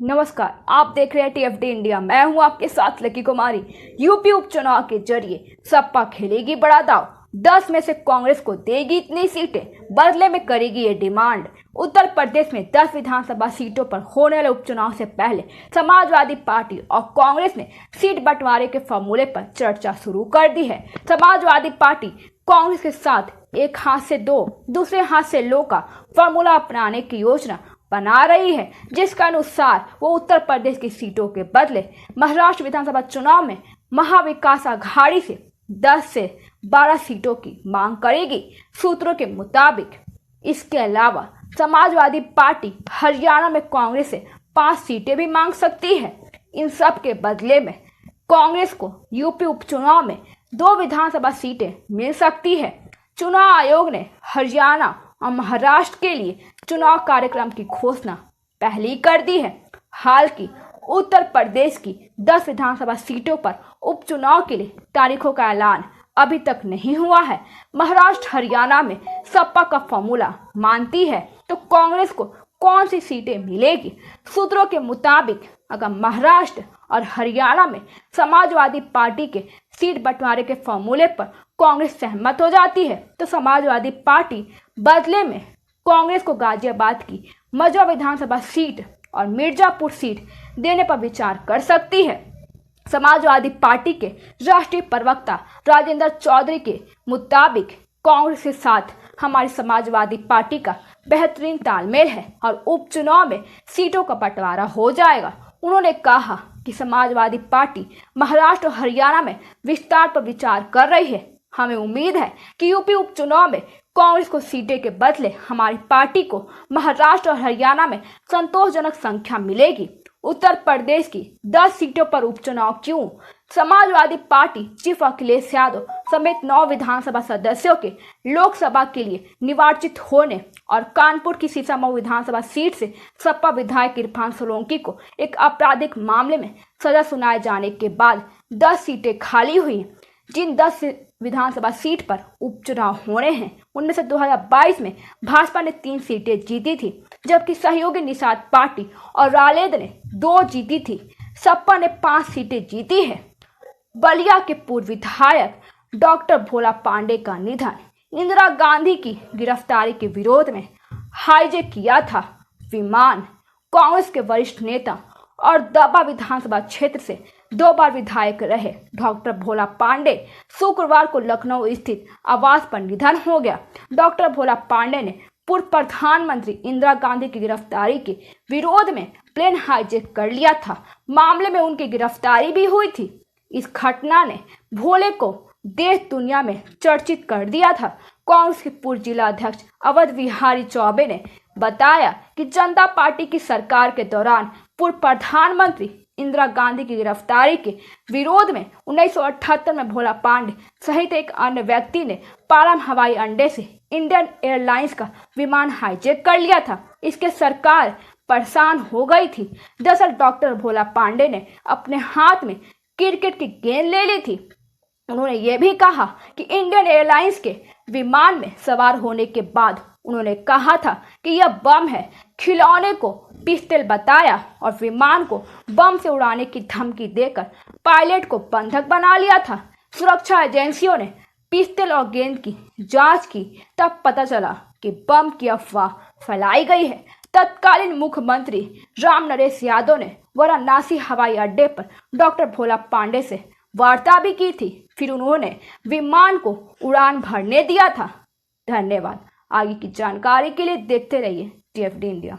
नमस्कार, आप देख रहे हैं टीएफडी इंडिया। मैं हूं आपके साथ लकी कुमारी। यूपी उपचुनाव के जरिए सपा खेलेगी बड़ा दाव। 10 में से कांग्रेस को देगी इतनी सीटें, बदले में करेगी ये डिमांड। उत्तर प्रदेश में 10 विधानसभा सीटों पर होने वाले उपचुनाव से पहले समाजवादी पार्टी और कांग्रेस ने सीट बंटवारे के फॉर्मूले पर चर्चा शुरू कर दी है। समाजवादी पार्टी कांग्रेस के साथ एक हाथ से दो, दूसरे हाथ से लो का फॉर्मूला अपनाने की योजना बना रही है, जिसके अनुसार वो उत्तर प्रदेश की सीटों के बदले महाराष्ट्र विधानसभा चुनाव में महाविकास आघाड़ी से 10 से 12 सीटों की मांग करेगी। सूत्रों के मुताबिक इसके अलावा समाजवादी पार्टी हरियाणा में कांग्रेस से 5 सीटें भी मांग सकती है। इन सब के बदले में कांग्रेस को यूपी उपचुनाव में 2 विधानसभा सीटें मिल सकती है। चुनाव आयोग ने हरियाणा और महाराष्ट्र के लिए चुनाव कार्यक्रम की घोषणा पहले ही कर दी है। हाल की उत्तर प्रदेश की 10 विधानसभा सीटों पर उपचुनाव के लिए तारीखों का ऐलान अभी तक नहीं हुआ है। महाराष्ट्र हरियाणा में सपा का फॉर्मूला मानती है तो कांग्रेस को कौन सी सीटें मिलेगी? सूत्रों के मुताबिक अगर महाराष्ट्र और हरियाणा में समाजवादी पार्टी के सीट बंटवारे के फॉर्मूले पर कांग्रेस सहमत हो जाती है तो समाजवादी पार्टी बदले में कांग्रेस को गाजियाबाद की मझवा विधानसभा सीट और मिर्जापुर सीट देने पर विचार कर सकती है। समाजवादी पार्टी के राष्ट्रीय प्रवक्ता राजेंद्र चौधरी के मुताबिक कांग्रेस के साथ हमारी समाजवादी पार्टी का बेहतरीन तालमेल है और उपचुनाव में सीटों का बंटवारा हो जाएगा। उन्होंने कहा कि समाजवादी पार्टी महाराष्ट्र और हरियाणा में विस्तार पर विचार कर रही है। हमें उम्मीद है कि यूपी उपचुनाव में कांग्रेस को सीटें के बदले हमारी पार्टी को महाराष्ट्र और हरियाणा में संतोषजनक संख्या मिलेगी। उत्तर प्रदेश की 10 सीटों पर उपचुनाव क्यों? समाजवादी पार्टी चीफ अखिलेश यादव समेत 9 विधानसभा सदस्यों के लोकसभा के लिए निर्वाचित होने और कानपुर की सीसामऊ विधानसभा सीट से सपा विधायक इरफान सोलंकी को एक आपराधिक मामले में सजा सुनाए जाने के बाद 10 सीटें खाली हुई। जिन 10 विधानसभा सीट पर उपचुनाव होने हैं उनमें से 2022 में भाजपा ने 3 सीटें जीती थी, जबकि सहयोगी निषाद पार्टी और रालेद ने 2 जीती थी। सपा ने 5 सीटें जीती है। बलिया के पूर्व विधायक डॉक्टर भोला पांडे का निधन। इंदिरा गांधी की गिरफ्तारी के विरोध में हाईजैक किया था विमान। कांग्रेस के वरिष्ठ नेता और दबा विधानसभा क्षेत्र से 2 बार विधायक रहे डॉक्टर भोला पांडे शुक्रवार को लखनऊ स्थित आवास पर निधन हो गया। डॉक्टर भोला पांडे ने पूर्व प्रधानमंत्री इंदिरा गांधी की गिरफ्तारी के विरोध में प्लेन हाईजैक कर लिया था। मामले में उनकी गिरफ्तारी भी हुई थी। इस घटना ने भोले को देश दुनिया में चर्चित कर दिया था। कांग्रेस के पूर्व जिला अध्यक्ष अवध बिहारी चौबे ने बताया कि जनता पार्टी की सरकार के दौरान पूर्व प्रधानमंत्री इंदिरा गांधी की गिरफ्तारी के विरोध में 1978 में भोला पांडे सहित एक अन्य व्यक्ति ने पालम हवाई अड्डे से इंडियन एयरलाइंस का विमान हाईजैक कर लिया था। इसके सरकार परेशान हो गई थी। दरअसल डॉक्टर भोला पांडे ने अपने हाथ में क्रिकेट की गेंद ले ली थी। उन्होंने ये भी कहा कि इंडियन एयरलाइंस के विमान में सवार होने के बाद उन्होंने कहा था कि यह बम है, खिलौने को पिस्टल बताया और विमान को बम से उड़ाने की धमकी देकर पायलट को बंधक बना लिया था। सुरक्षा एजेंसियों ने पिस्टल और गेंद की जांच की, तब पता चला कि बम की अफवाह फैलाई गई है। तत्कालीन मुख्यमंत्री राम नरेश यादव ने वाराणसी हवाई अड्डे पर डॉक्टर भोला पांडे से वार्ता भी की थी, फिर उन्होंने विमान को उड़ान भरने दिया था। धन्यवाद। आगे की जानकारी के लिए देखते रहिए टीएफडी इंडिया।